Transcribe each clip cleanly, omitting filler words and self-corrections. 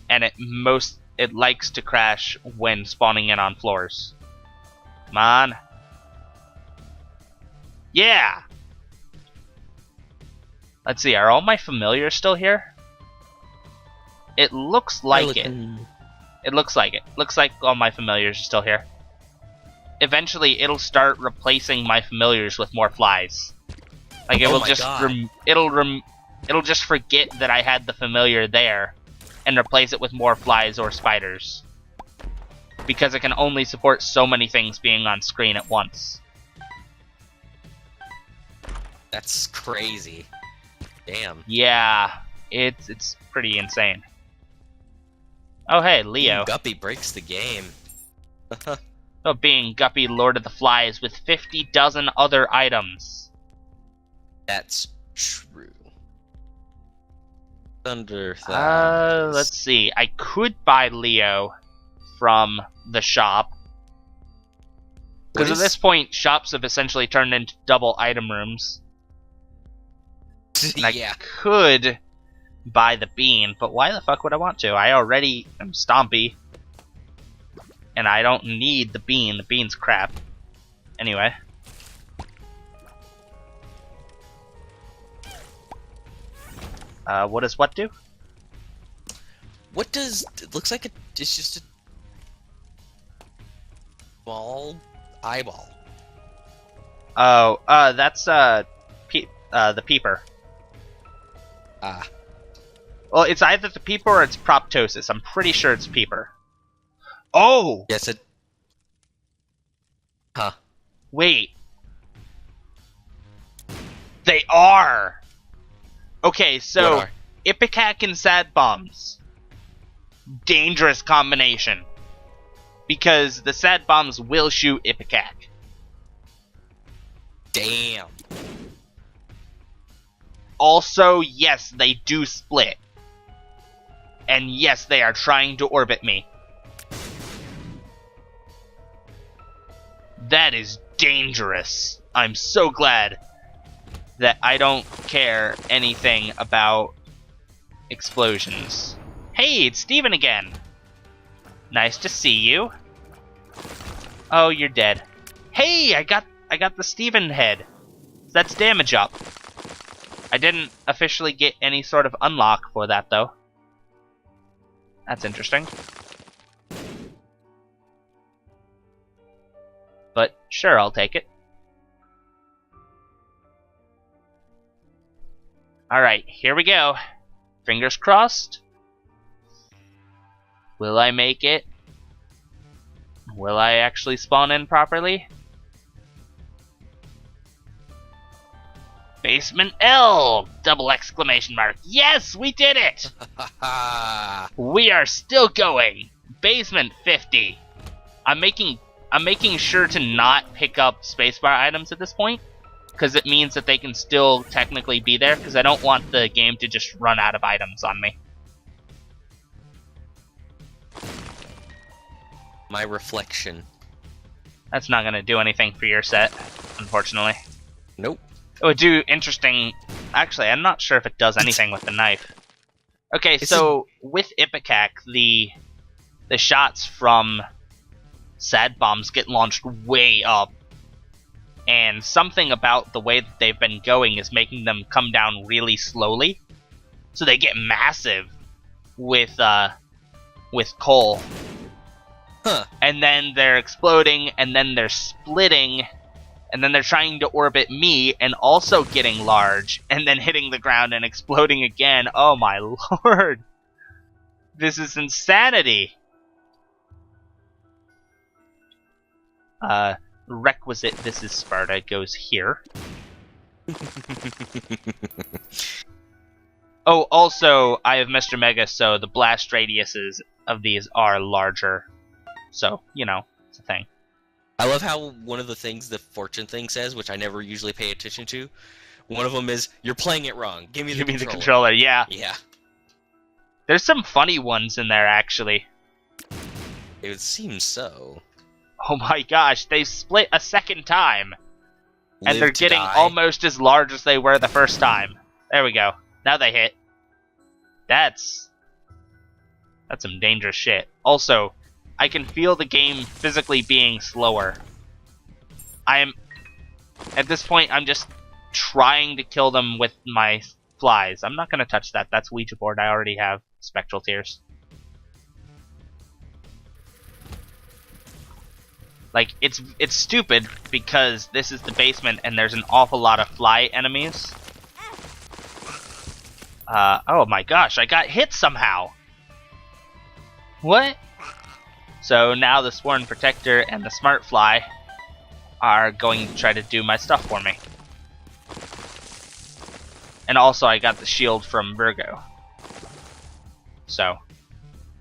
and it likes to crash when spawning in on floors. Come on. Yeah! Let's see, are all my familiars still here? It looks like it. It looks like it. Looks like all my familiars are still here. Eventually, it'll start replacing my familiars with more flies. Like it will just it'll just forget that I had the familiar there and replace it with more flies or spiders. Because it can only support so many things being on screen at once. That's crazy. Damn. Yeah, it's pretty insane. Oh hey, Leo. Guppy breaks the game. Oh, being Guppy, Lord of the Flies, with 50 dozen other items. That's true. Thunder. Let's see. I could buy Leo from the shop. Because at this point, shops have essentially turned into double item rooms. And Yeah. I could buy the bean, but why the fuck would I want to? I already am Stompy. And I don't need the bean. The bean's crap. Anyway. What does what do? What does... It looks like it's just a... small eyeball. Oh, that's, the peeper. Ah. Well, it's either the peeper or it's proptosis. I'm pretty sure it's peeper. Oh! Yes, it... Huh. Wait. They are! Okay, so, What are? Ipecac and Sad Bombs. Dangerous combination. Because the Sad Bombs will shoot Ipecac. Damn. Also, yes, they do split. And yes, they are trying to orbit me. That is dangerous. I'm so glad that I don't care anything about explosions. Hey, it's Steven again. Nice to see you. Oh, you're dead. Hey, I got the Steven head. That's damage up. I didn't officially get any sort of unlock for that though. That's interesting. But sure, I'll take it. Alright, here we go. Fingers crossed. Will I make it? Will I actually spawn in properly? Basement L! Double exclamation mark. Yes, we did it! We are still going. Basement 50. I'm making sure to not pick up spacebar items at this point, because it means that they can still technically be there, because I don't want the game to just run out of items on me. My reflection. That's not going to do anything for your set, unfortunately. Nope. It would do interesting... Actually, I'm not sure if it does anything with the knife. Okay, so with Ipecac, the shots from Sad Bombs get launched way up. And something about the way that they've been going is making them come down really slowly. So they get massive with coal. Huh. And then they're exploding, and then they're splitting, and then they're trying to orbit me, and also getting large, and then hitting the ground and exploding again. Oh my lord. This is insanity. Requisite, this is Sparta, goes here. Oh, also, I have Mr. Mega, so the blast radiuses of these are larger. So, you know, it's a thing. I love how one of the things the fortune thing says, which I never usually pay attention to, one of them is, you're playing it wrong. Give me the controller. Yeah. Yeah. There's some funny ones in there, actually. It would seem so. Oh my gosh, they split a second time. And they're getting die. almost as large as they were the first time. There we go. Now they hit. That's That's some dangerous shit. Also, I can feel the game physically being slower. At this point, I'm just trying to kill them with my flies. I'm not gonna touch that. That's Ouija board. I already have spectral tears. Like, it's stupid because this is the basement and there's an awful lot of fly enemies. Oh my gosh, I got hit somehow! What? So now the Sworn Protector and the Smart Fly are going to try to do my stuff for me. And also I got the shield from Virgo. So,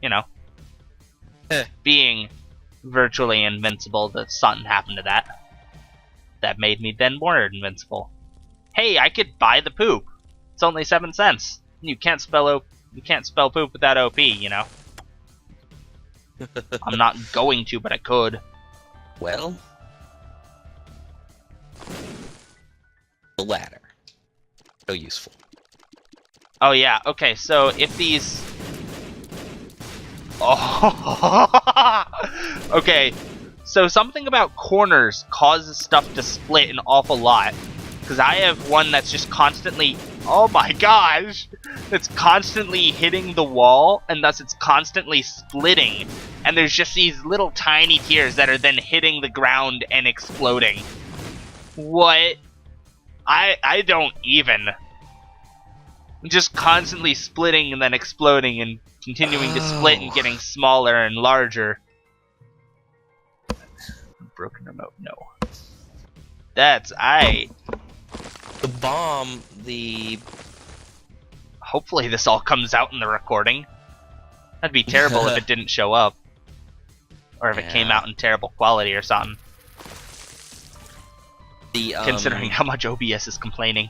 you know. Being virtually invincible, something happened to that. That made me then more invincible. Hey, I could buy the poop. It's only 7 cents. You can't spell poop without OP, you know. I'm not going to, but I could. Well, the ladder. So useful. Oh yeah, okay, so if these... Oh, okay, so something about corners causes stuff to split an awful lot. Because I have one that's just constantly... Oh my gosh! It's constantly hitting the wall, and thus it's constantly splitting. And there's just these little tiny tears that are then hitting the ground and exploding. What? I don't even. Just constantly splitting and then exploding and continuing to split and getting smaller and larger. Broken remote, no. The bomb, Hopefully this all comes out in the recording. That'd be terrible if it didn't show up. Or if it came out in terrible quality or something. Considering how much OBS is complaining.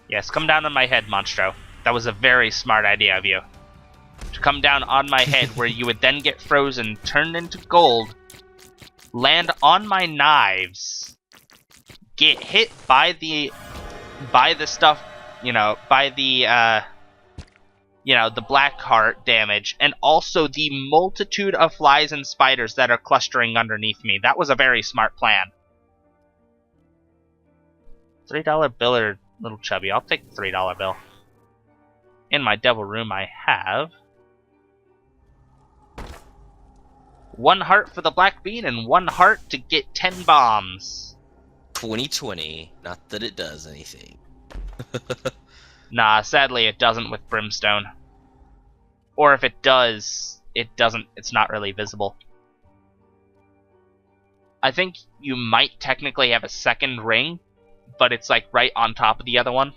Yes, come down on my head, Monstro. That was a very smart idea of you. To come down on my head where you would then get frozen, turned into gold, land on my knives, get hit by the stuff, by the black heart damage, and also the multitude of flies and spiders that are clustering underneath me. That was a very smart plan. $3 bill or little chubby? I'll take the $3 bill. In my devil room I have 1 heart for the black bean and 1 heart to get 10 bombs. 2020. Not that it does anything. Nah, sadly it doesn't with brimstone. Or if it does, it's not really visible. I think you might technically have a second ring, but it's like right on top of the other one.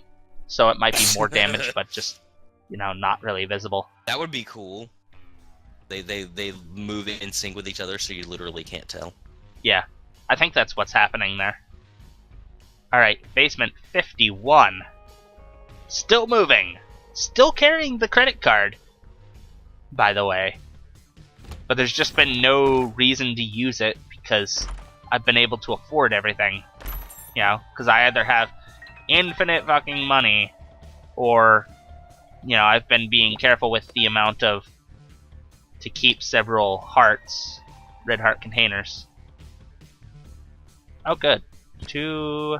So it might be more damage, but just, not really visible. That would be cool. They move in sync with each other, so you literally can't tell. Yeah, I think that's what's happening there. Alright, basement 51. Still moving. Still carrying the credit card, by the way. But there's just been no reason to use it because I've been able to afford everything. Because I either have infinite fucking money or, I've been being careful with the amount to keep several hearts, red heart containers. Oh, good. 2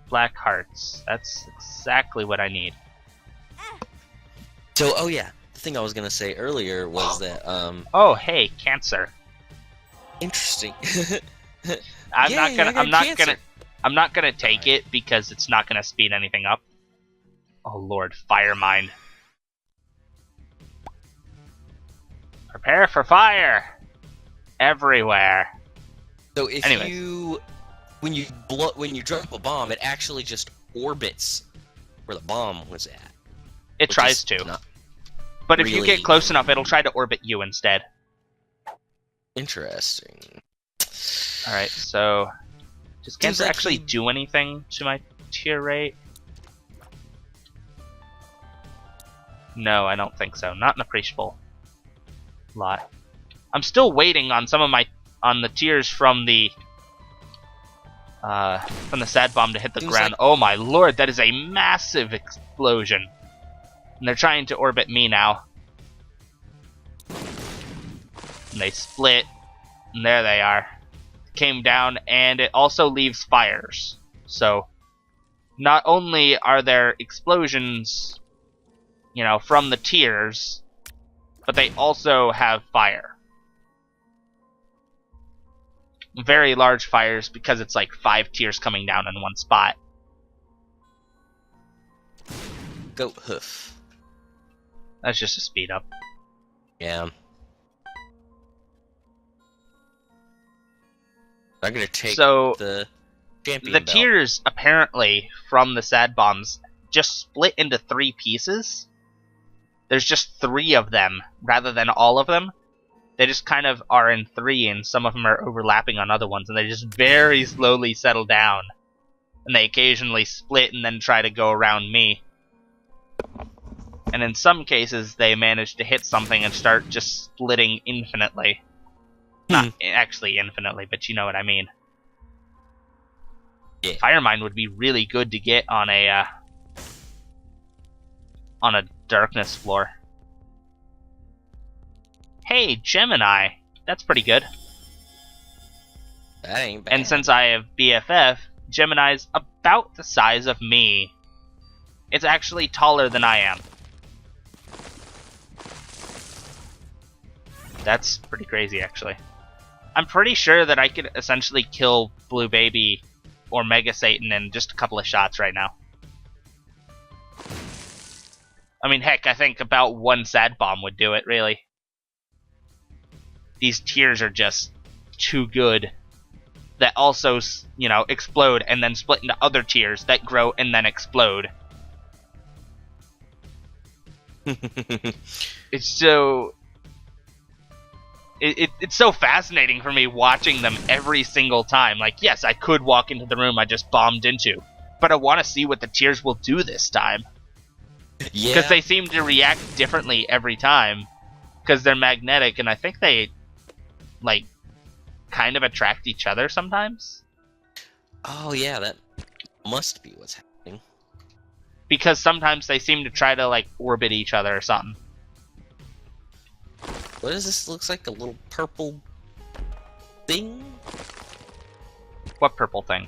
black hearts. That's exactly what I need. So, oh yeah, the thing I was gonna say earlier was that Oh, hey, cancer. Interesting. I'm not gonna take it because it's not gonna speed anything up. Oh lord, fire mine. Prepare for fire! Everywhere. So if when you drop a bomb, it actually just orbits where the bomb was at. It tries to. But if you get close enough, it'll try to orbit you instead. Interesting. Alright, so... Does cancer actually do anything to my tier rate? No, I don't think so. Not an appreciable lot. I'm still waiting on some of the tiers from the from the sad bomb to hit the Seems ground. like- Oh my lord, that is a massive explosion. And they're trying to orbit me now. And they split, and there they are. Came down, and it also leaves fires. So, not only are there explosions, you know, from the tiers, but they also have fire. Very large fires because it's like 5 tiers coming down in one spot. Goat hoof. That's just a speed up. Yeah. I'm gonna take the champion The belt. tiers, apparently, from the sad bombs, just split into 3 pieces. There's just 3 of them, rather than all of them. They just kind of are in 3, and some of them are overlapping on other ones, and they just very slowly settle down. And they occasionally split and then try to go around me. And in some cases, they manage to hit something and start just splitting infinitely. Not actually infinitely, but you know what I mean. Yeah. Fire Mine would be really good to get on a darkness floor. Hey, Gemini! That's pretty good. That ain't bad. And since I have BFF, Gemini's about the size of me. It's actually taller than I am. That's pretty crazy, actually. I'm pretty sure that I could essentially kill Blue Baby or Mega Satan in just a couple of shots right now. I mean, heck, I think about 1 sad bomb would do it, really. These tiers are just too good. That also, you know, explode and then split into other tiers that grow and then explode. It's so... It's so fascinating for me watching them every single time. Like, yes, I could walk into the room I just bombed into, but I want to see what the tiers will do this time. Yeah. Because they seem to react differently every time. Because they're magnetic, and I think they, like, kind of attract each other sometimes. Oh yeah, that must be what's happening. Because sometimes they seem to try to, like, orbit each other or something. What is this? Looks like a little purple thing? What purple thing?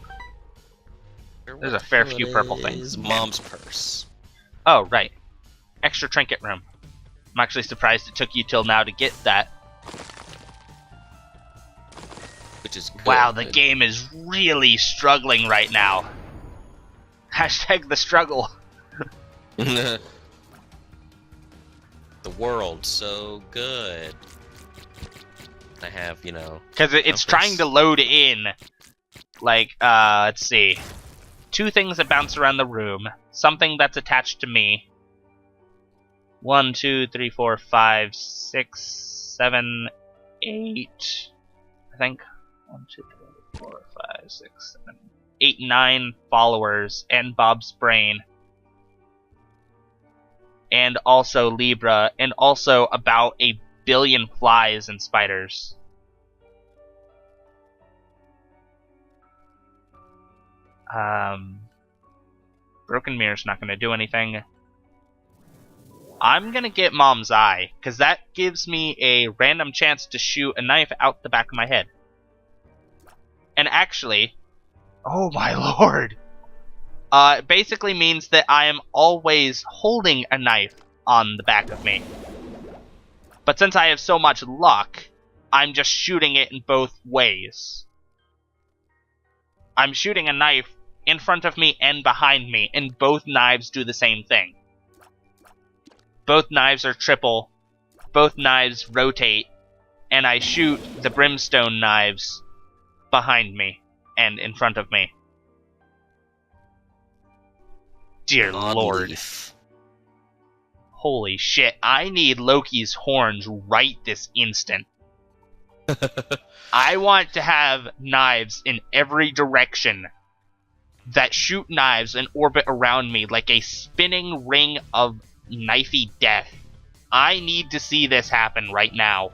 There's a fair few purple things. Mom's purse. Oh, right. Extra trinket room. I'm actually surprised it took you till now to get that. Which is good. Wow, the game is really struggling right now. Hashtag the struggle. The world so good. I have, you know... Because it's trying to load in, like, let's see. 2 things that bounce around the room. Something that's attached to me. 1, 2, 3, 4, 5, 6, 7, 8. I think. 1, 2, 3, 4, 5, 6, 7, 8, 9 followers, and Bob's brain. And also Libra, and also about 1 billion flies and spiders. Broken Mirror's not going to do anything. I'm going to get Mom's Eye, because that gives me a random chance to shoot a knife out the back of my head. And actually, oh my lord! It basically means that I am always holding a knife on the back of me. But since I have so much luck, I'm just shooting it in both ways. I'm shooting a knife in front of me and behind me, and both knives do the same thing. Both knives are triple, both knives rotate, and I shoot the brimstone knives behind me and in front of me. Dear lord. Leaf. Holy shit, I need Loki's horns right this instant. I want to have knives in every direction that shoot knives and orbit around me like a spinning ring of knifey death. I need to see this happen right now.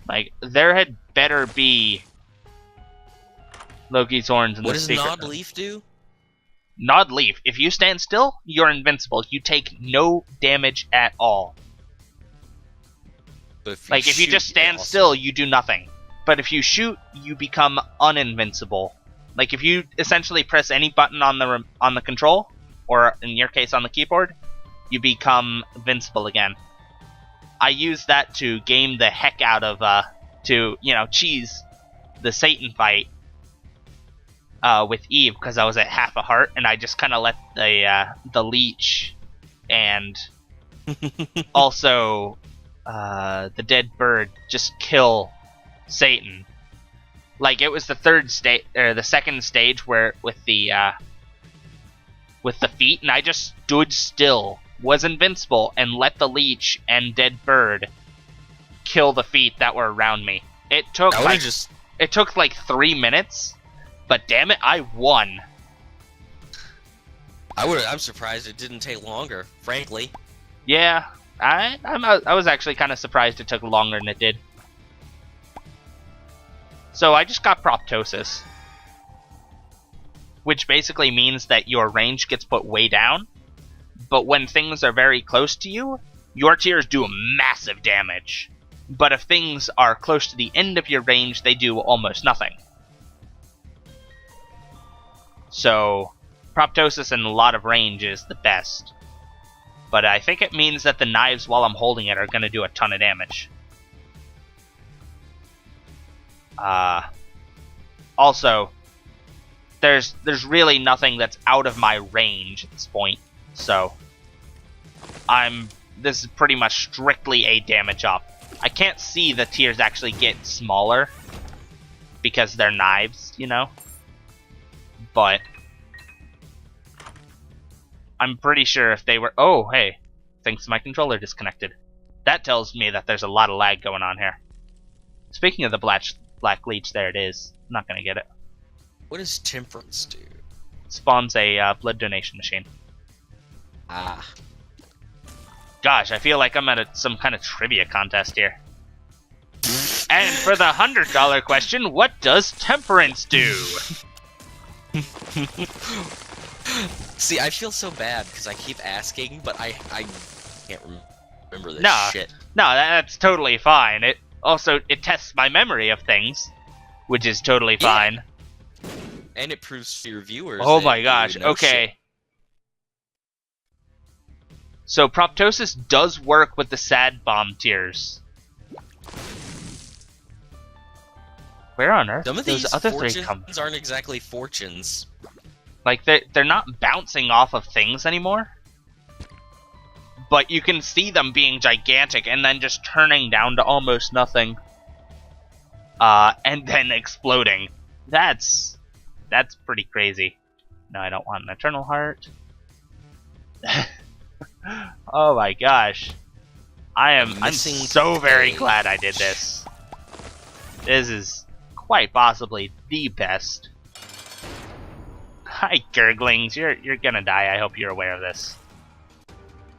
Like, there had better be Loki's horns in What the does secret Nod room. Leaf do? Nod Leaf. If you stand still, you're invincible. You take no damage at all. But if Like, if you shoot, just stand also... still, you do nothing. But if you shoot, you become uninvincible. Like, if you essentially press any button on the control, or in your case on the keyboard, you become invincible again. I used that to game the heck out of, cheese the Satan fight with Eve, because I was at half a heart, and I just kind of let the leech and also the dead bird just kill Satan. Like, it was the second stage where with the feet, and I just stood still, was invincible, and let the leech and dead bird kill the feet that were around me. It took like 3 minutes, but damn it, I won. I'm surprised it didn't take longer, frankly. Yeah, I was actually kind of surprised it took longer than it did. So I just got proptosis, which basically means that your range gets put way down, but when things are very close to you, your tears do massive damage. But if things are close to the end of your range, they do almost nothing. So, proptosis in a lot of range is the best. But I think it means that the knives while I'm holding it are going to do a ton of damage. Also, there's really nothing that's out of my range at this point, so this is pretty much strictly a damage up. I can't see the tears actually get smaller because they're knives, you know? But I'm pretty sure if they were... Oh, hey, thanks to my controller disconnected. That tells me that there's a lot of lag going on here. Speaking of the black leech, there it is. I'm not going to get it. What does temperance do? Spawns a blood donation machine. Ah. Gosh, I feel like I'm at some kind of trivia contest here. And for the $100 question, what does temperance do? See, I feel so bad because I keep asking, but I can't remember this shit. No, that's totally fine. It tests my memory of things, which is totally fine. And it proves to your viewers. Oh my gosh, okay. Shit. So proptosis does work with the sad bomb tears. Where on earth Some of those these other three come fortunes aren't exactly fortunes. Like, they're not bouncing off of things anymore. But you can see them being gigantic and then just turning down to almost nothing. And then exploding. That's pretty crazy. No, I don't want an eternal heart. Oh my gosh. I'm so very glad I did this. This is quite possibly the best. Hi, Gurglings. You're gonna die. I hope you're aware of this.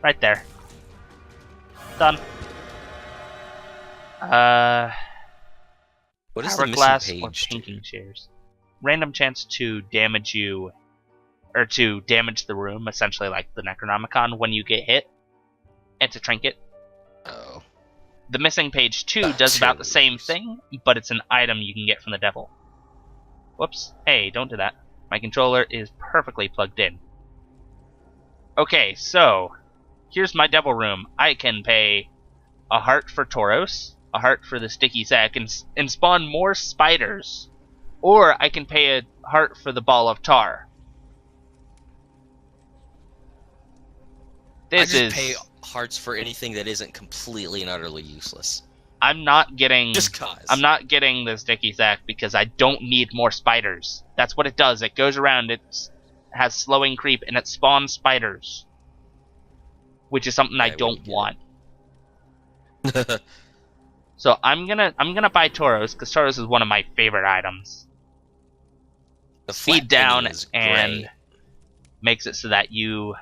Right there. Done. What is the Hourglass missing or page? pinking chairs. Random chance to damage you, or to damage the room, essentially like the Necronomicon when you get hit. It's a trinket. Oh. The missing page 2 does about the same thing, but it's an item you can get from the devil. Whoops. Hey, don't do that. My controller is perfectly plugged in. Okay, so here's my devil room. I can pay a heart for Tauros, a heart for the sticky sack, and spawn more spiders. Or I can pay a heart for the ball of tar. I just pay hearts for anything that isn't completely and utterly useless. I'm not getting... Just cause. I'm not getting the sticky sack because I don't need more spiders. That's what it does. It goes around, it has slowing creep, and it spawns spiders. Which is something I don't want. So I'm gonna buy Tauros, because Tauros is one of my favorite items. The Speed down and makes it so that you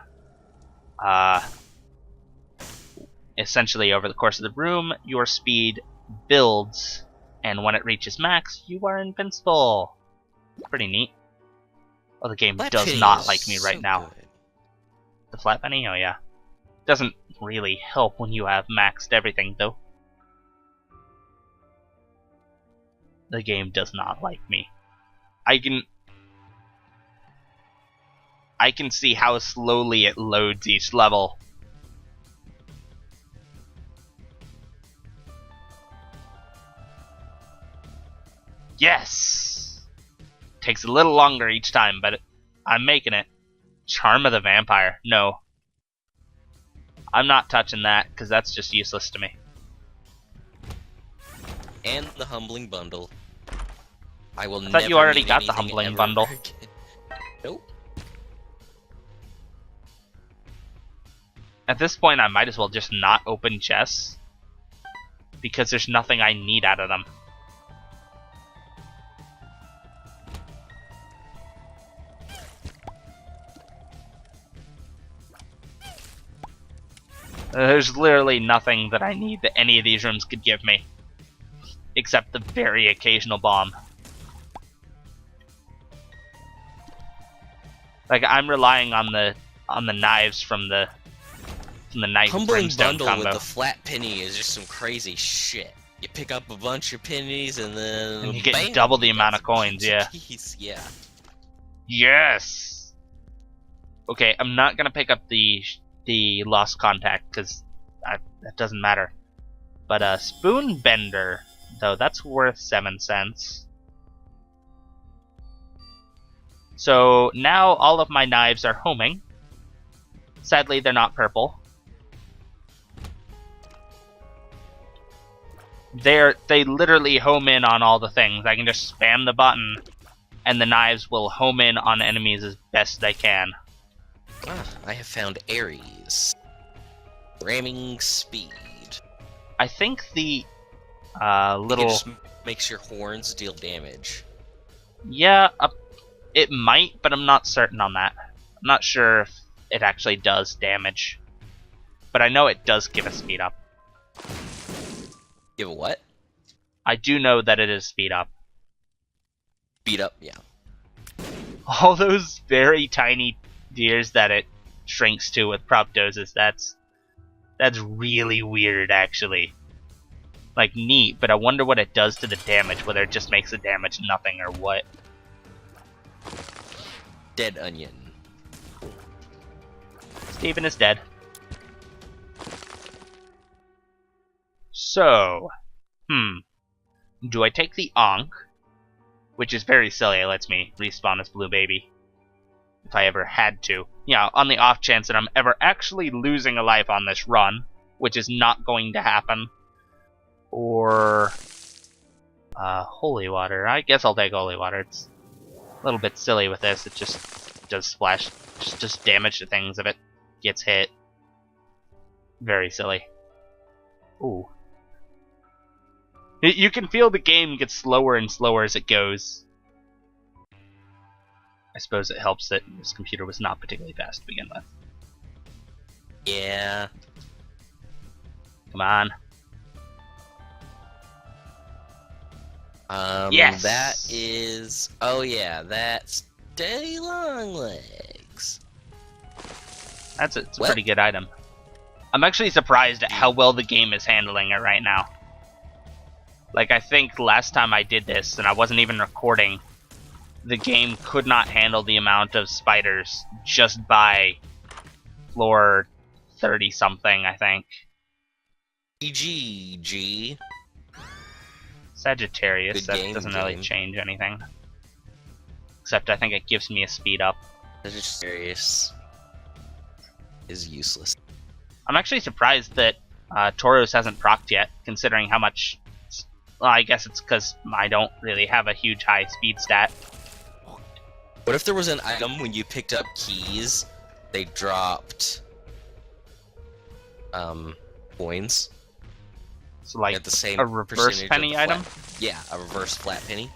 essentially over the course of the room, your speed builds, and when it reaches max, you are invincible. Pretty neat. Oh, the game does not like me right now. Good. The flat penny? Oh yeah. Doesn't really help when you have maxed everything, though. The game does not like me. I can see how slowly it loads each level. Yes! Takes a little longer each time, but I'm making it. Charm of the Vampire. No. I'm not touching that, because that's just useless to me. And the Humbling Bundle. I thought you already got the Humbling Bundle. Nope. At this point, I might as well just not open chests, because there's nothing I need out of them. There's literally nothing that I need that any of these rooms could give me, except the very occasional bomb. Like, I'm relying on the knives from the knife Humbling brimstone Bundle combo. with the flat penny is just some crazy shit. You pick up a bunch of pennies and then And you get bam, double the you amount got of coins, yeah. keys. Yeah. Yes! Okay, I'm not gonna pick up the Lost Contact, because that doesn't matter. But Spoon Bender, though, that's worth 7 cents. So now all of my knives are homing. Sadly, they're not purple. They literally home in on all the things. I can just spam the button, and the knives will home in on enemies as best they can. Ah, I have found Ares. Ramming speed. I think the It just makes your horns deal damage. Yeah, it might, but I'm not certain on that. I'm not sure if it actually does damage. But I know it does give a speed up. Give a what? I do know that it is speed up. Speed up, yeah. All those very tiny deers that it shrinks to with prop doses, that's really weird, actually. Like, neat, but I wonder what it does to the damage, whether it just makes the damage nothing or what. Dead onion. Steven is dead. So, do I take the Ankh, which is very silly, it lets me respawn as Blue Baby, if I ever had to. Yeah, on the off chance that I'm ever actually losing a life on this run, which is not going to happen. Or Holy Water. I guess I'll take Holy Water. It's a little bit silly with this. It just does splash, just does damage to things if it gets hit. Very silly. Ooh. You can feel the game gets slower and slower as it goes. I suppose it helps that this computer was not particularly fast to begin with. Yeah. Come on. Yes! That is... Oh yeah, that's Daddy Long Legs. It's a pretty good item. I'm actually surprised at how well the game is handling it right now. Like, I think last time I did this, and I wasn't even recording, the game could not handle the amount of spiders just by floor 30-something, I think. GG. Sagittarius, Good that game, doesn't really change anything. Except I think it gives me a speed up. Sagittarius is useless. I'm actually surprised that Tauros hasn't procced yet, considering how much... Well, I guess it's because I don't really have a huge high speed stat. What if there was an item when you picked up keys, they dropped coins? So like at the same a reverse penny item? Yeah, a reverse flat penny.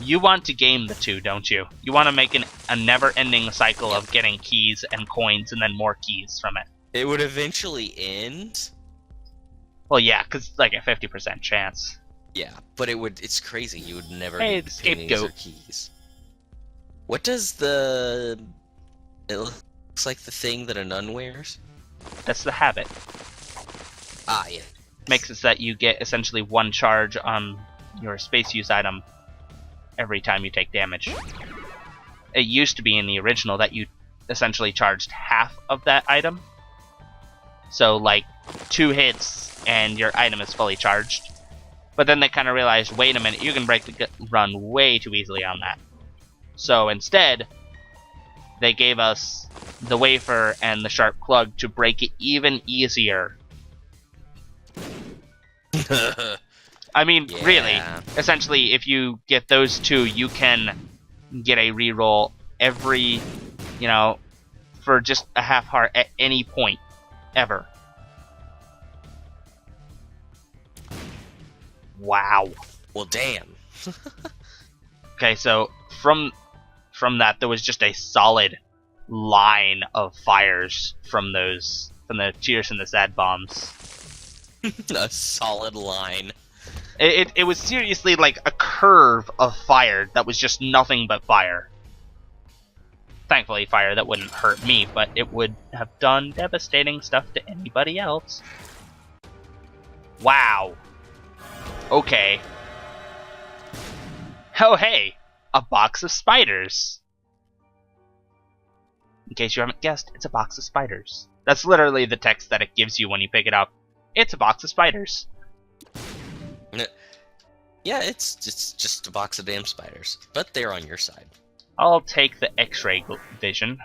You want to game the two, don't you? You want to make a never-ending cycle of getting keys and coins and then more keys from it. It would eventually end. Well, yeah, because it's like a 50% chance. Yeah, but it's crazy. You would never Hey, need the paintings or scapegoat. keys. What does the... It looks like the thing that a nun wears? That's the habit. Ah, yeah. Makes it so that you get essentially 1 charge on your space use item every time you take damage. It used to be in the original that you essentially charged half of that item. So, like, 2 hits and your item is fully charged. But then they kind of realized, wait a minute, you can break the run way too easily on that. So instead, they gave us the wafer and the sharp plug to break it even easier. I mean, Yeah. really, essentially, if you get those 2, you can get a reroll every, you know, for just a half heart at any point, ever. Wow. Well, damn. Okay, so from that, there was just a solid line of fires from the tears and the sad bombs. A solid line. It was seriously like a curve of fire that was just nothing but fire. Thankfully, fire that wouldn't hurt me, but it would have done devastating stuff to anybody else. Wow. Okay. Oh, hey! A box of spiders! In case you haven't guessed, it's a box of spiders. That's literally the text that it gives you when you pick it up. It's a box of spiders. Yeah, it's just a box of damn spiders. But they're on your side. I'll take the X-ray vision.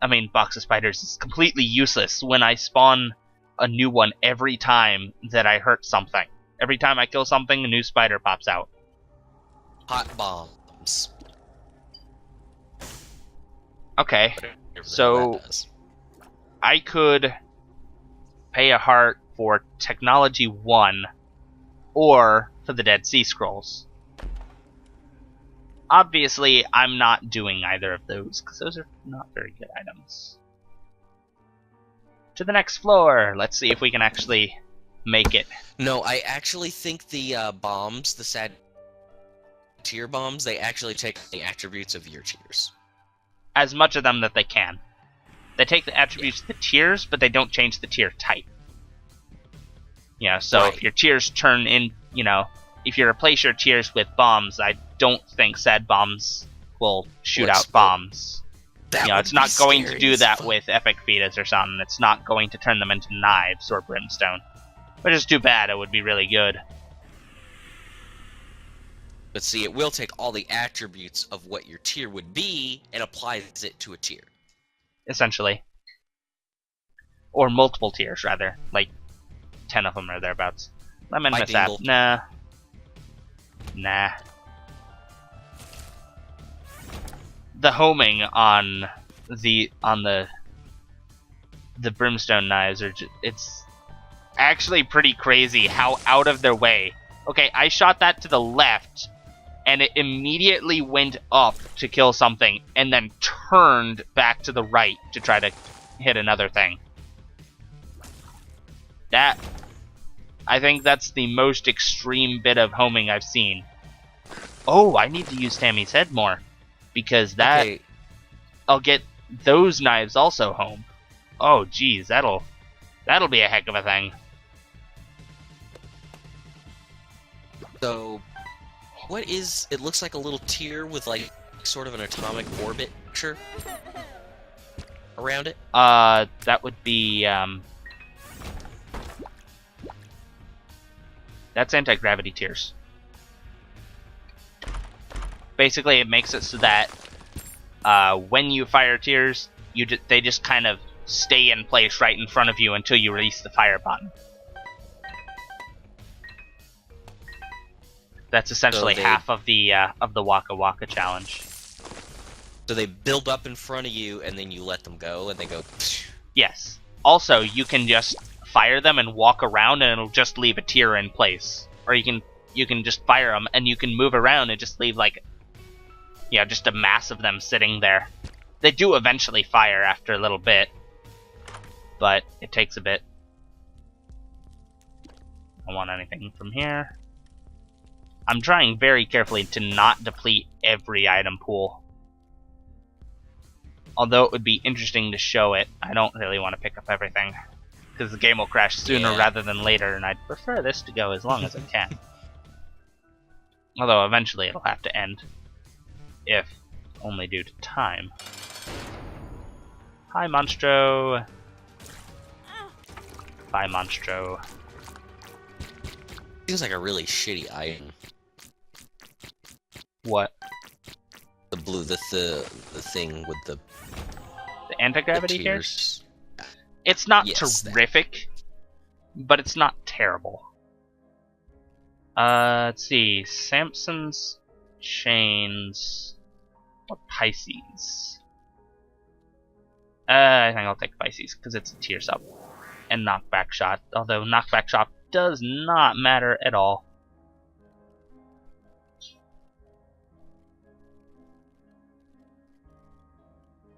I mean, box of spiders is completely useless when I spawn a new one every time that I hurt something. Every time I kill something, a new spider pops out. Hot bombs. Okay, so I could pay a heart for Technology 1 or for the Dead Sea Scrolls. Obviously, I'm not doing either of those, because those are not very good items. To the next floor. Let's see if we can actually make it. No, I actually think the bombs, the sad tier bombs, they actually take the attributes of your tiers. As much of them that they can. They take the attributes of the tiers, but they don't change the tier type. You know, so if your tiers turn in, you know, if you replace your tiers with bombs, I don't think sad bombs will shoot out bombs. You know, it's not going to do that with epic fetus or something. It's not going to turn them into knives or brimstone. Which is too bad, it would be really good. But see, it will take all the attributes of what your tier would be and applies it to a tier. Essentially. Or multiple tiers, rather. Like, 10 of them or thereabouts. Lemon mishap. Nah. Nah. The homing on the brimstone knives are just, it's actually pretty crazy how out of their way. Okay, I shot that to the left and it immediately went up to kill something and then turned back to the right to try to hit another thing. That, I think that's the most extreme bit of homing I've seen. Oh, I need to use Tammy's head more. Because that, I'll get those knives also home. Oh, geez, that'll be a heck of a thing. So, what is, it looks like a little tier with like sort of an atomic orbit picture around it? That would be, that's anti-gravity tiers. Basically, it makes it so that when you fire tiers, they just kind of stay in place right in front of you until you release the fire button. That's essentially half of the Waka Waka challenge. So they build up in front of you, and then you let them go, and they go... Yes. Also, you can just fire them and walk around, and it'll just leave a tier in place. Or you can just fire them, and you can move around and just leave, like, you know, just a mass of them sitting there. They do eventually fire after a little bit, but it takes a bit. don't want anything from here. I'm trying very carefully to not deplete every item pool. Although it would be interesting to show it, I don't really want to pick up everything. Because the game will crash sooner rather than later, and I'd prefer this to go as long as it can. Although eventually it'll have to end. If only due to time. Hi, Monstro! Bye, Monstro. Feels like a really shitty item. What? The blue, the thing with the anti-gravity here? It's not terrific, but it's not terrible. Let's see. Samson's chains or Pisces. I think I'll take Pisces because it's a tier sub. And knockback shot, although knockback shot does not matter at all.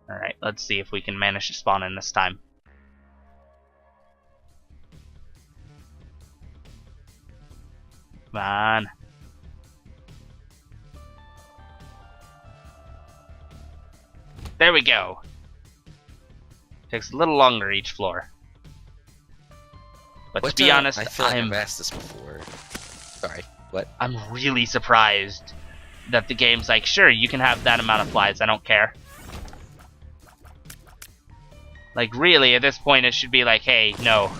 Alright, let's see if we can manage to spawn in this time. Come on. There we go. Takes a little longer each floor. But to be honest, I feel like I've asked this before. Sorry, what? I'm really surprised that the game's like, sure, you can have that amount of flies, I don't care. Like, really, at this point, it should be like, hey, no,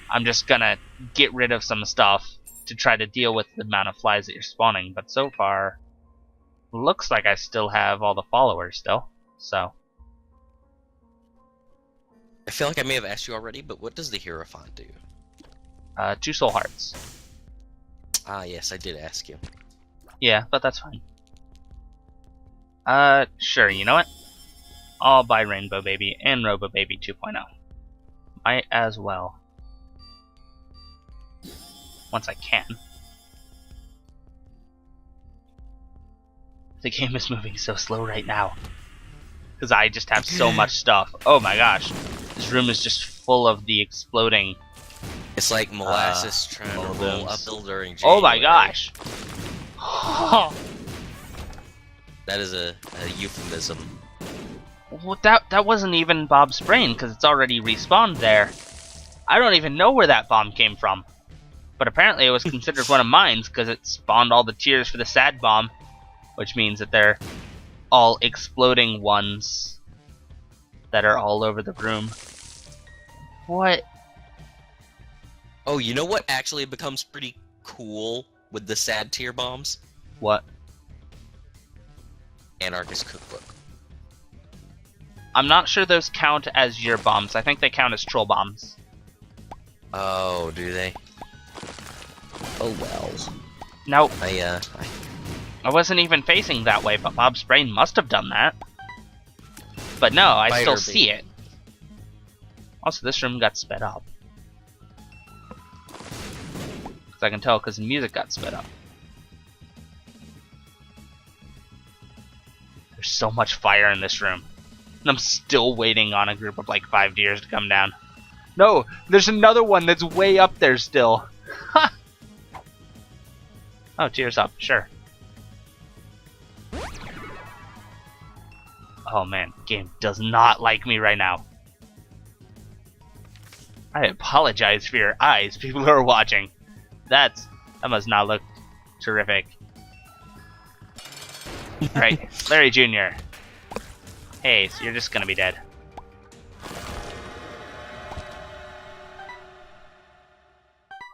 I'm just gonna get rid of some stuff to try to deal with the amount of flies that you're spawning. But so far, looks like I still have all the followers still, so. I feel like I may have asked you already, but what does the Hierophant do? 2 soul hearts. Ah, yes, I did ask you. Yeah, but that's fine. Sure, you know what? I'll buy Rainbow Baby and Robo Baby 2.0. Might as well. Once I can. The game is moving so slow right now. Because I just have so much stuff. Oh my gosh. This room is just full of the exploding... It's like molasses trying to roll uphill during January. Oh my gosh! That is a euphemism. Well, that wasn't even Bob's brain, because it's already respawned there. I don't even know where that bomb came from. But apparently it was considered one of mine, because it spawned all the tiers for the sad bomb. Which means that they're all exploding ones that are all over the room. What? Oh, you know what actually becomes pretty cool with the sad tier bombs? What? Anarchist Cookbook. I'm not sure those count as your bombs. I think they count as troll bombs. Oh, do they? Oh well. No. I wasn't even facing that way, but Bob's brain must have done that. But no, I still see it. Also, this room got sped up. I can tell because the music got sped up. There's so much fire in this room. And I'm still waiting on a group of like 5 deers to come down. No, there's another one that's way up there still. Ha! Oh, tears up, sure. Oh man, the game does not like me right now. I apologize for your eyes, people who are watching. That must not look terrific. Right, Larry Jr. Hey, so you're just gonna be dead.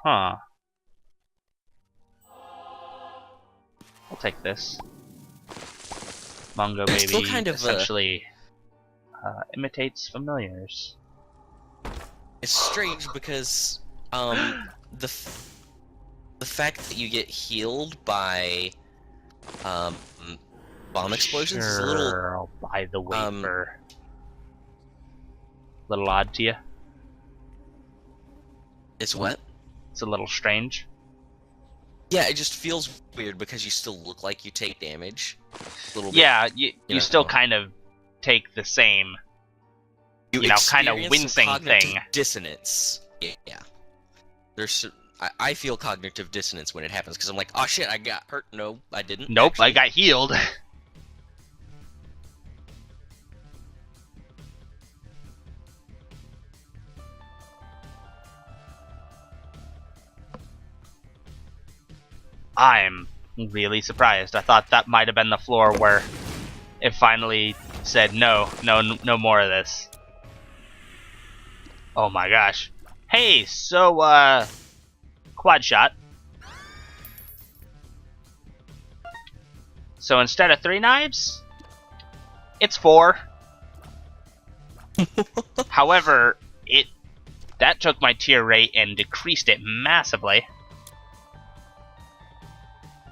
Huh. I'll take this. Mongo Baby still kind of, essentially imitates familiars. It's strange because the fact that you get healed by bomb explosions is a little... I'll buy the wafer. Little odd to you? It's what? It's a little strange. Yeah, it just feels weird because you still look like you take damage. A little bit. Yeah, you still kind of take the same, you know, kind of wincing thing. Dissonance. Yeah. There's I feel cognitive dissonance when it happens because I'm like, oh shit, I got hurt. No, I didn't. Nope, actually. I got healed. I'm really surprised. I thought that might have been the floor where it finally said no more of this. Oh my gosh. Hey, so quad shot. So instead of 3 knives, it's 4. However, that took my tier rate and decreased it massively.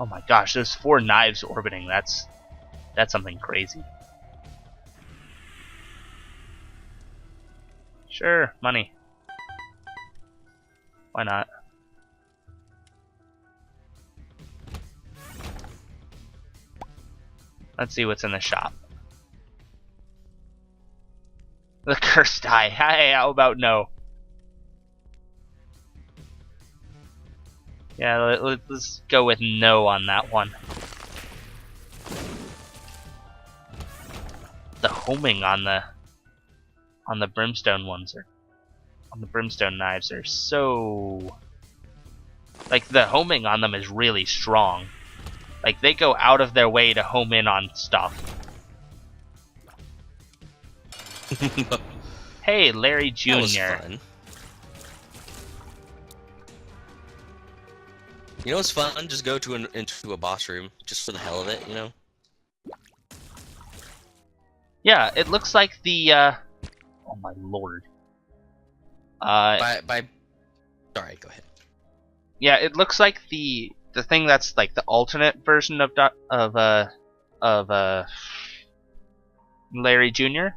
Oh my gosh, there's 4 knives orbiting. That's something crazy. Sure, money. Why not? Let's see what's in the shop. The cursed eye. Hey, how about no? Yeah, let's go with no on that one. The homing on the brimstone ones on the brimstone knives are so, like, the homing on them is really strong. Like, they go out of their way to home in on stuff. Hey, Larry Jr. That was fun. You know what's fun? Just go into a boss room, just for the hell of it, you know? Yeah, it looks like the, oh my lord. Sorry, go ahead. Yeah, it looks like the thing that's like the alternate version of Larry Jr.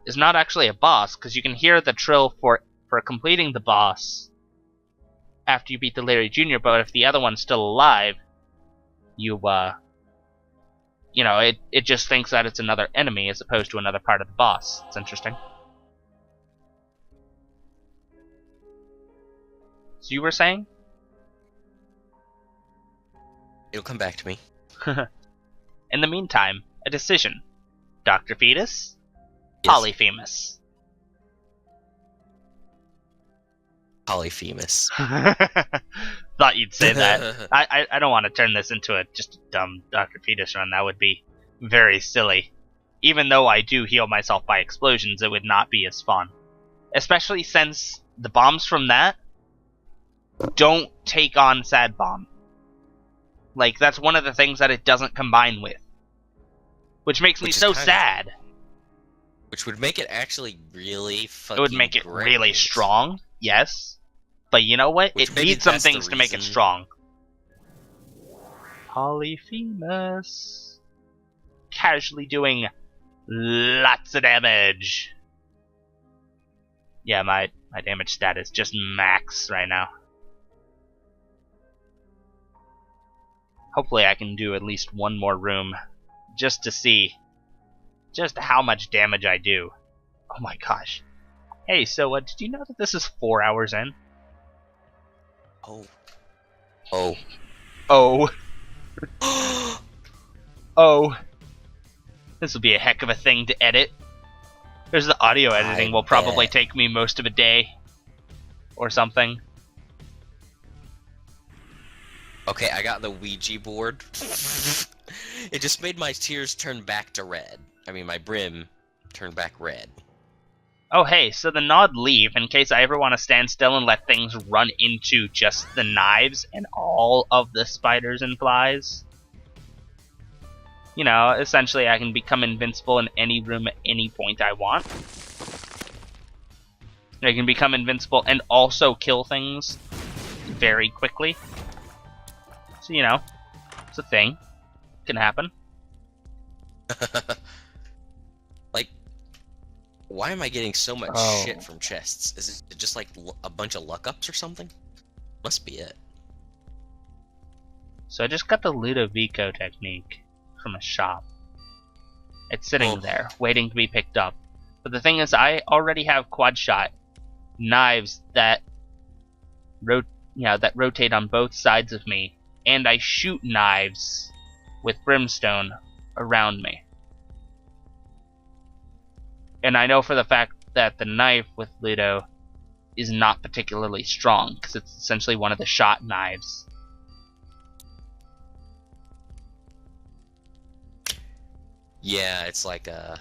is not actually a boss, because you can hear the trill for completing the boss after you beat the Larry Jr., but if the other one's still alive, you know, it just thinks that it's another enemy as opposed to another part of the boss. It's interesting. So you were saying? It'll come back to me. In the meantime, a decision. Dr. Fetus? Yes. Polyphemus. Polyphemus. Thought you'd say that. I don't want to turn this into just a dumb Dr. Fetus run. That would be very silly. Even though I do heal myself by explosions, it would not be as fun. Especially since the bombs from that don't take on Sad Bomb. Like, that's one of the things that it doesn't combine with. Which makes me so sad. Which would make it actually really fucking It would make it great. really strong, yes. But you know what? It needs some things to make it strong. Polyphemus. Casually doing lots of damage. Yeah, my damage stat is just max right now. Hopefully I can do at least one more room just to see just how much damage I do. Oh my gosh. Hey, so did you know that this is 4 hours in? Oh. Oh. Oh. Oh. This will be a heck of a thing to edit. There's the audio editing will probably take me most of a day. Or something. Okay, I got the Ouija board. It just made my tears turn back to red. I mean, my brim turned back red. Oh hey, so the Nod leave in case I ever want to stand still and let things run into just the knives and all of the spiders and flies. You know, essentially I can become invincible in any room at any point I want. I can become invincible and also kill things very quickly. So, you know, it's a thing. It can happen. Like, why am I getting so much shit from chests? Is it just like a bunch of luck ups or something? Must be it. So I just got the Ludovico technique from a shop. It's sitting there, waiting to be picked up. But the thing is, I already have quad shot knives that that rotate on both sides of me, and I shoot knives with brimstone around me. And I know for the fact that the knife with Ludo is not particularly strong, because it's essentially one of the shot knives. Yeah, it's like a...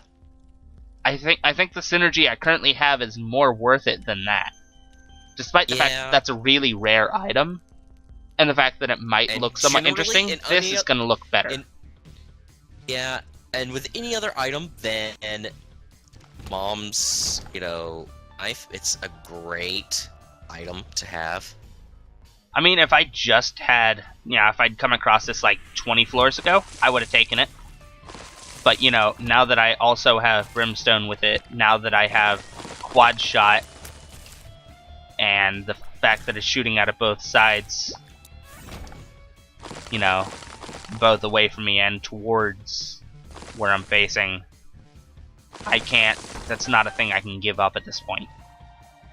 I think the synergy I currently have is more worth it than that. Despite the fact that that's a really rare item, and the fact that it might look somewhat interesting, this is going to look better. Yeah, and with any other item than Mom's, knife, it's a great item to have. I mean, if I just had, if I'd come across this like 20 floors ago, I would have taken it. But, now that I also have brimstone with it, now that I have quad shot, and the fact that it's shooting out of both sides, both away from me and towards where I'm facing, I can't, that's not a thing I can give up at this point.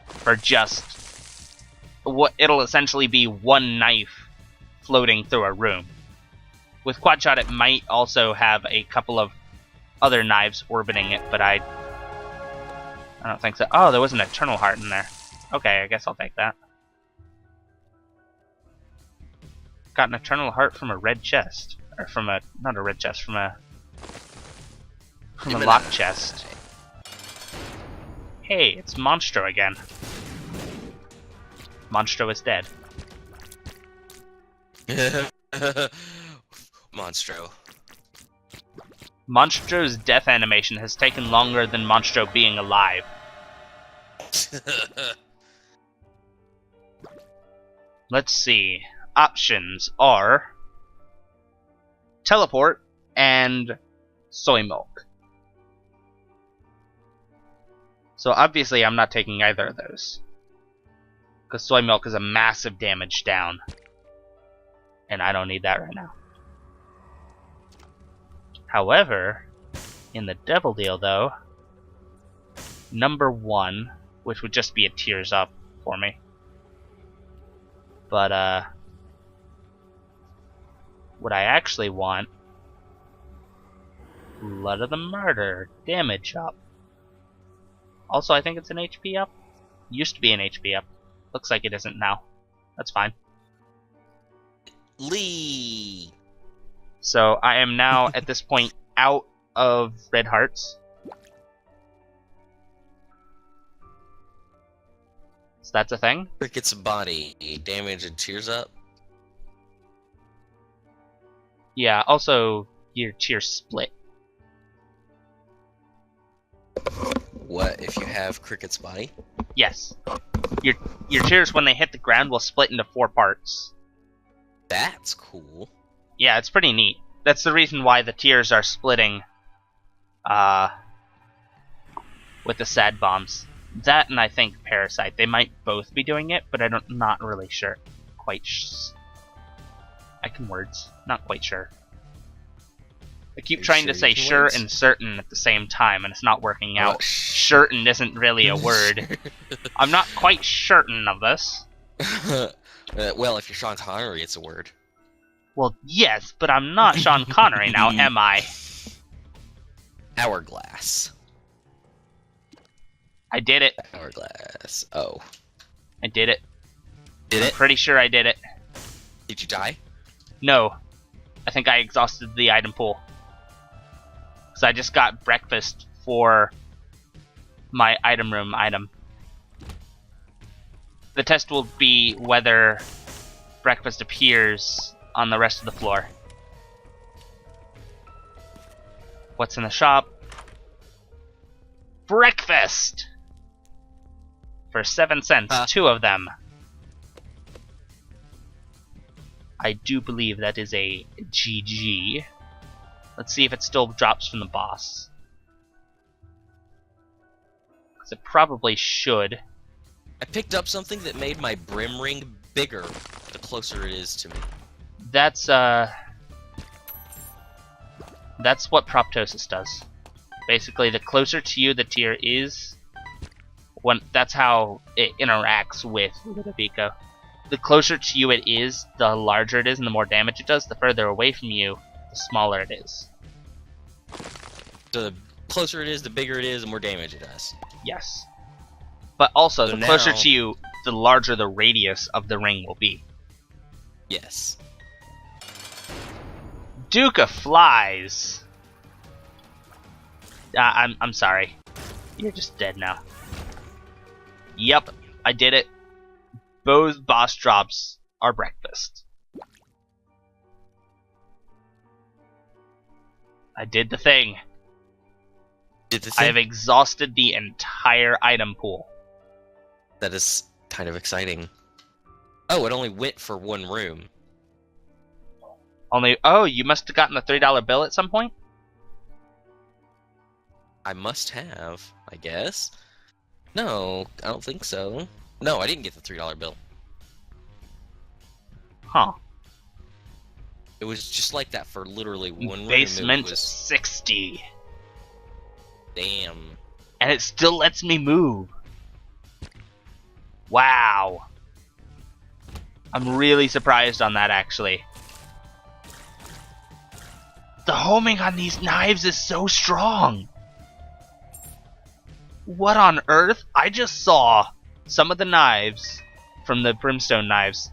For just, what it'll essentially be one knife floating through a room. With quad shot, it might also have a couple of other knives orbiting it, but I don't think so. Oh, there was an Eternal Heart in there. Okay, I guess I'll take that. Got an Eternal Heart from a red chest. Or from a, not a red chest, from a locked chest. Hey, it's Monstro again. Monstro is dead. Monstro. Monstro's death animation has taken longer than Monstro being alive. Let's see. Options are teleport and soy milk. So obviously I'm not taking either of those, because soy milk is a massive damage down, and I don't need that right now. However, in the Devil Deal though, number 1, which would just be a Tears Up for me. But what I actually want, Blood of the Martyr, damage up. Also, I think it's an HP up. Used to be an HP up. Looks like it isn't now. That's fine. Lee. So I am now at this point out of red hearts. So that's a thing. Cricket's body damage and tears up. Yeah. Also, your tears split. What if you have Cricket's body? Yes. Your tears, when they hit the ground, will split into 4 parts. That's cool. Yeah, it's pretty neat. That's the reason why the tears are splitting with the sad bombs. That and I think Parasite. They might both be doing it, but I'm not really sure. I can words. Not quite sure. I keep trying to say sure words? and certain at the same time, and it's not working out. Certain isn't really a word. I'm not quite certain of this. Well, if you're Sean Connery, it's a word. Well, yes, but I'm not Sean Connery now, am I? Hourglass. I did it. Hourglass. Oh. I did it. Did I'm pretty sure I did it. Did you die? No. I think I exhausted the item pool. Because I just got breakfast for my item room item. The test will be whether breakfast appears on the rest of the floor. What's in the shop? Breakfast! For 7 cents, 2 of them. I do believe that is a GG. Let's see if it still drops from the boss. Because it probably should. I picked up something that made my brim ring bigger the closer it is to me. That's what Proptosis does. Basically, the closer to you the tier is, that's how it interacts with Ludovico. the closer to you it is, the larger it is and the more damage it does. The further away from you, the smaller it is. So the closer it is, the bigger it is, the more damage it does. Yes. But also, So the closer now- to you, the larger the radius of the ring will be. Yes. Duke of Flies. I'm sorry. You're just dead now. Yep, I did it. Both boss drops are breakfast. I did the thing. I have exhausted the entire item pool. That is kind of exciting. Oh, it only went for one room. Oh, you must have gotten the $3 bill at some point? I must have, I guess. No, I don't think so. No, I didn't get the $3 bill. Huh. It was just like that for literally one room. Basement It was... 60. Damn. And it still lets me move. Wow. I'm really surprised on that, actually. The homing on these knives is so strong. What on earth? I just saw some of the knives from the brimstone knives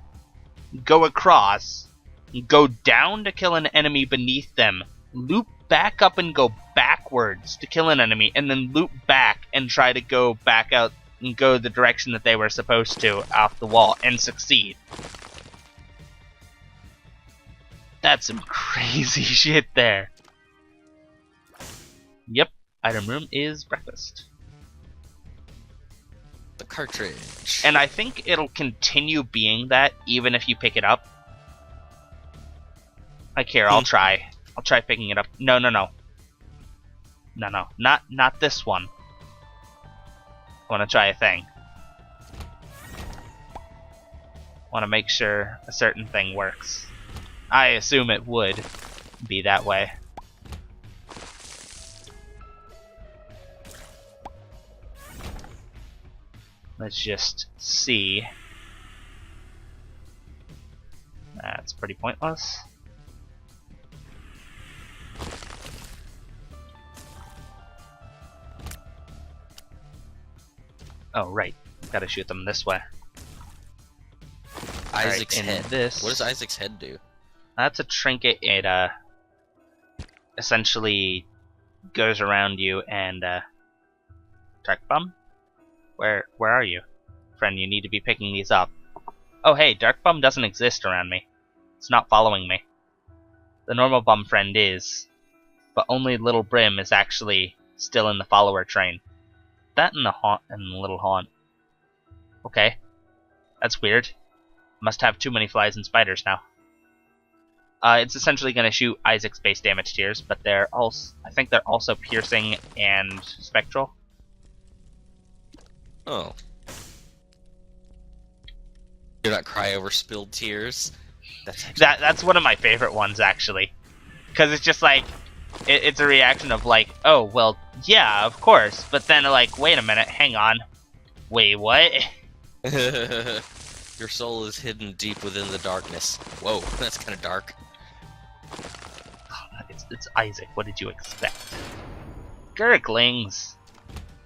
go across, go down to kill an enemy beneath them, loop back up and go backwards to kill an enemy, and then loop back and try to go back out and go the direction that they were supposed to off the wall and succeed. That's some crazy shit there. Yep, item room is breakfast. The cartridge. And I think it'll continue being that even if you pick it up. Like here, I'll try. I'll try picking it up. No. No, not this one. I want to try a thing. I want to make sure a certain thing works. I assume it would be that way. Let's just see. That's pretty pointless. Oh, right. Gotta shoot them this way. Isaac's right, head. This, What does Isaac's head do? That's a trinket. It essentially goes around you and Dark Bum? Where are you? Friend, you need to be picking these up. Oh hey, Dark Bum doesn't exist around me. It's not following me. The normal bum friend is, but only Little Brim is actually still in the follower train. That and the haunt and the little haunt. Okay. That's weird. Must have too many flies and spiders now. It's essentially going to shoot Isaac's base damage tiers, but they're also, I think they're also piercing and spectral. Oh. Do not cry over spilled tears. That's one of my favorite ones, actually. Because it's just like, it's a reaction of like, oh, well, yeah, of course. But then like, wait a minute, hang on. Wait, what? Your soul is hidden deep within the darkness. Whoa, that's kind of dark. It's Isaac, what did you expect? Gurglings.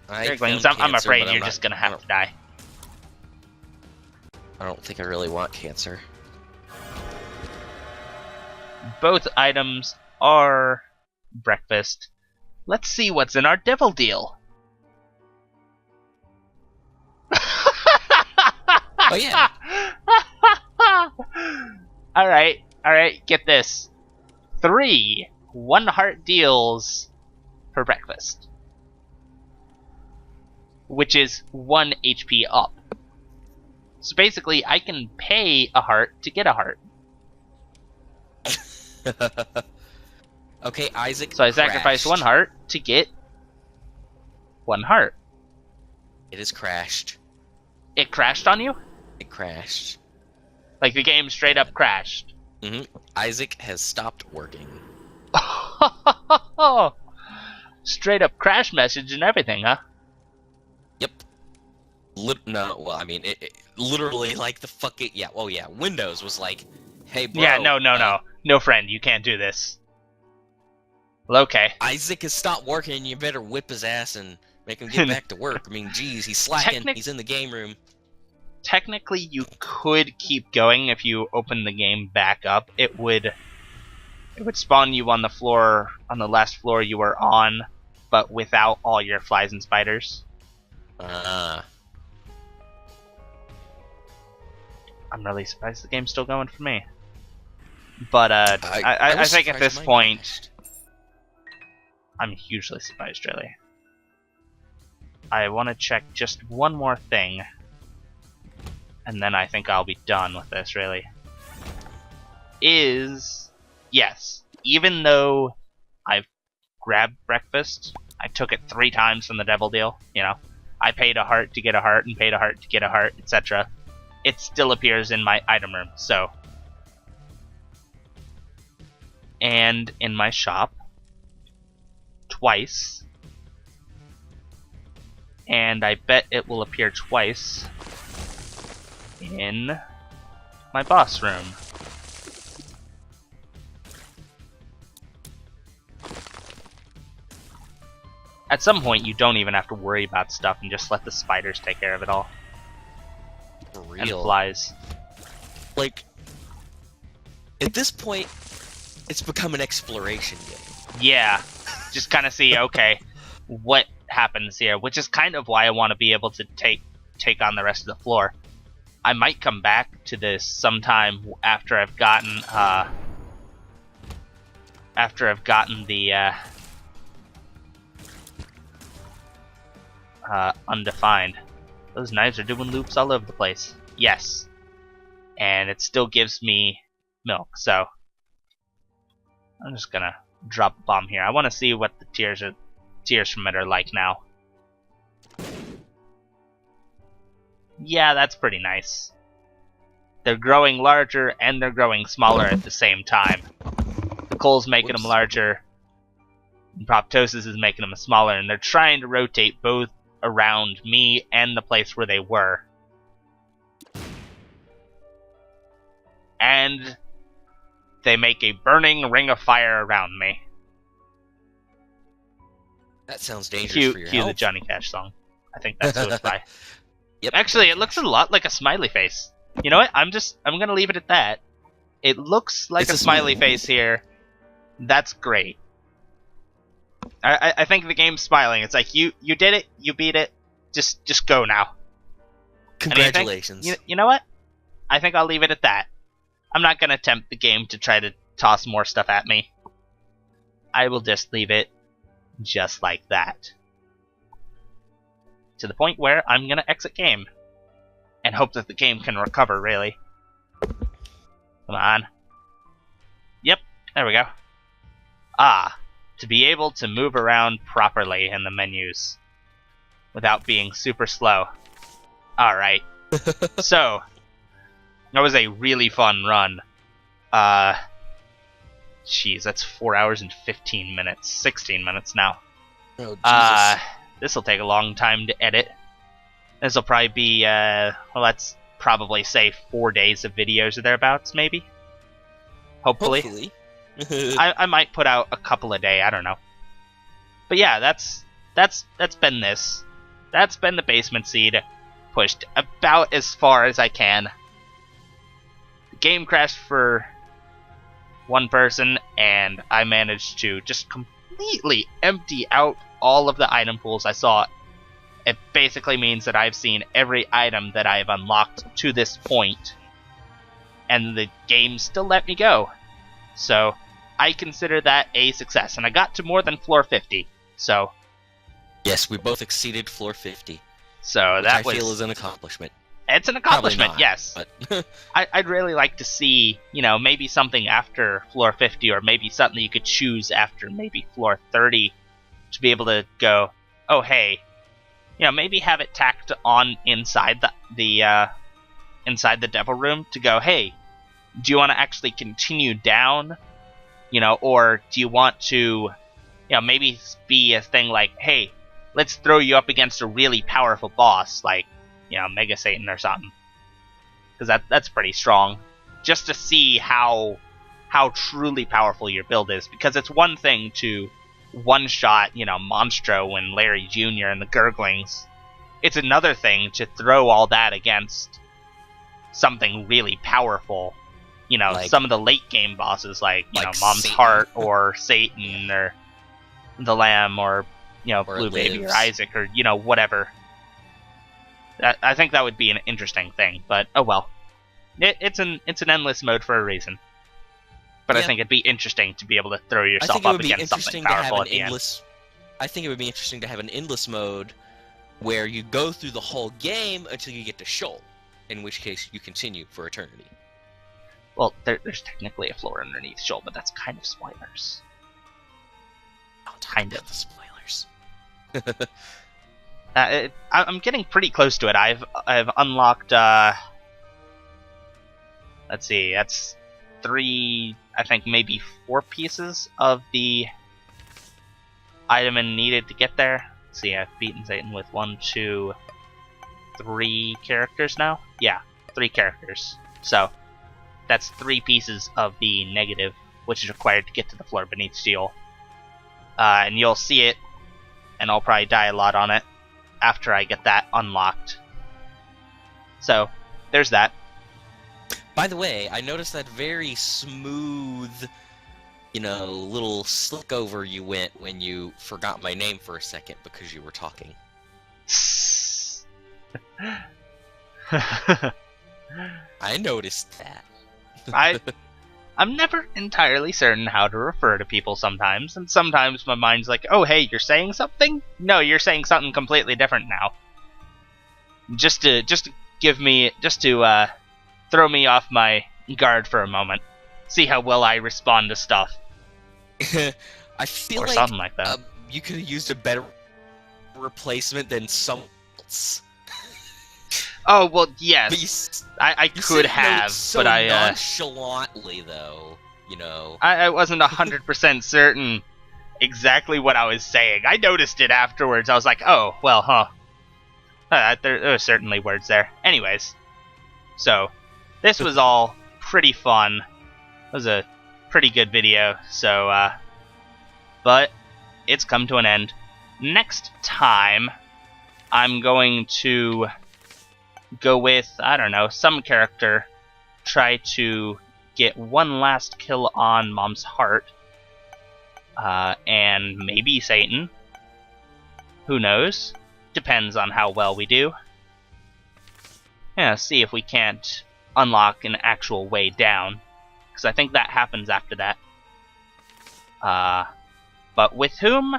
Gurglings, found I'm cancer, afraid but you're I'm just not- gonna have to die. I don't think I really want cancer. Both items are breakfast. Let's see what's in our devil deal. Oh yeah. Alright, get this. 3 1 heart deals for breakfast. Which is 1 HP up. So basically, I can pay a heart to get a heart. Okay, Isaac. So I sacrificed 1 heart to get 1 heart. It has crashed. It crashed on you? It crashed. Like the game straight up crashed. Isaac has stopped working. Straight up crash message and everything, huh? Yep. No, well, I mean, it literally like the fucking yeah. Oh yeah, Windows was like, hey bro. Yeah, no, friend, you can't do this. Well, okay. Isaac has stopped working. You better whip his ass and make him get back to work. I mean, geez, he's slacking. He's in the game room. Technically, you could keep going if you open the game back up. It would spawn you on the floor, on the last floor you were on, but without all your flies and spiders. I'm really surprised the game's still going for me. But I think at this point, I'm hugely surprised, really. I want to check just one more thing, and then I think I'll be done with this, really. Yes, even though I've grabbed breakfast, I took it 3 times from the devil deal, you know. I paid a heart to get a heart, and paid a heart to get a heart, etc. It still appears in my item room, so. And in my shop, twice. And I bet it will appear twice in my boss room. At some point, you don't even have to worry about stuff and just let the spiders take care of it all. For real. And flies. Like, at this point, it's become an exploration game. Yeah. Just kind of see, okay, what happens here, which is kind of why I want to be able to take on the rest of the floor. I might come back to this sometime after I've gotten the undefined. Those knives are doing loops all over the place. Yes. And it still gives me milk, so I'm just gonna drop a bomb here. I want to see what the tears from it are like now. Yeah, that's pretty nice. They're growing larger and they're growing smaller at the same time. The coal's making them larger, and Proptosis is making them smaller, and they're trying to rotate both around me and the place where they were. And they make a burning ring of fire around me. That sounds dangerous for your Cue health. the Johnny Cash song. I think that's who it's by. Yep. Actually, it looks a lot like a smiley face. You know what? I'm gonna leave it at that. It looks like a smiley face here. That's great. I think the game's smiling. It's like you did it, you beat it. Just go now. Congratulations. You know what? I think I'll leave it at that. I'm not gonna tempt the game to try to toss more stuff at me. I will just leave it just like that. To the point where I'm gonna exit game. And hope that the game can recover, really. Come on. Yep, there we go. To be able to move around properly in the menus without being super slow. Alright. So, that was a really fun run. Jeez, that's 4 hours and 15 minutes. 16 minutes now. Oh, Jesus. This'll take a long time to edit. This'll probably be, well, let's probably say 4 days of videos or thereabouts, maybe? Hopefully. I might put out a couple a day, I don't know. But yeah, that's been this. That's been the Basement Seed, pushed about as far as I can. The game crashed for one person, and I managed to just completely empty out all of the item pools I saw. It basically means that I've seen every item that I've unlocked to this point, and the game still let me go. So, I consider that a success, and I got to more than floor 50, so... Yes, we both exceeded floor 50. So that I feel is an accomplishment. It's an accomplishment, not, yes. But I'd really like to see, you know, maybe something after floor 50, or maybe something you could choose after maybe floor 30 to be able to go, oh hey, you know, maybe have it tacked on inside the devil room to go, hey, do you want to actually continue down, you know, or do you want to, you know, maybe be a thing like, hey, let's throw you up against a really powerful boss, like, Mega Satan or something. Because that's pretty strong. Just to see how truly powerful your build is. Because it's one thing to one-shot, Monstro and Larry Jr. and the Gurglings. It's another thing to throw all that against something really powerful. Some of the late-game bosses, like Mom's Satan. Heart, or Satan, or the Lamb, or Blue Baby, or Lives. Isaac, or whatever. I think that would be an interesting thing, but oh well. It's an endless mode for a reason. But I think it'd be interesting to be able to throw yourself up against something powerful at the end. I think it would be interesting to have an endless mode where you go through the whole game until you get to Shoal, in which case you continue for eternity. Well, there's technically a floor underneath Shoal, but that's kind of spoilers. Kind of the spoilers. I'm getting pretty close to it. I've unlocked. Let's see, that's 3, I think maybe 4 pieces of the item needed to get there. Let's see, I've beaten Satan with 1, 2, 3 characters now. Yeah, 3 characters. So that's 3 pieces of the negative, which is required to get to the floor beneath Steel. And you'll see it, and I'll probably die a lot on it after I get that unlocked. So, there's that. By the way, I noticed that very smooth, little slick over you went when you forgot my name for a second because you were talking. I noticed that. I'm never entirely certain how to refer to people sometimes, and sometimes my mind's like, oh hey, you're saying something? No, you're saying something completely different now. Just to throw me off my guard for a moment. See how well I respond to stuff. I feel or like something like that. You could have used a better replacement than someone else. Oh, well, yes. I could have, so but I... nonchalantly, though, I wasn't 100% certain exactly what I was saying. I noticed it afterwards. I was like, oh, well, huh. There are certainly words there. Anyways. So, this was all pretty fun. It was a pretty good video, so, but it's come to an end. Next time, I'm going to go with, I don't know, some character, try to get one last kill on Mom's Heart, and maybe Satan. Who knows? Depends on how well we do. Yeah, see if we can't unlock an actual way down, because I think that happens after that. But with whom?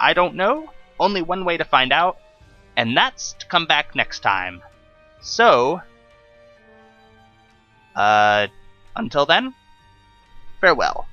I don't know. Only one way to find out, and that's to come back next time. So, until then, farewell.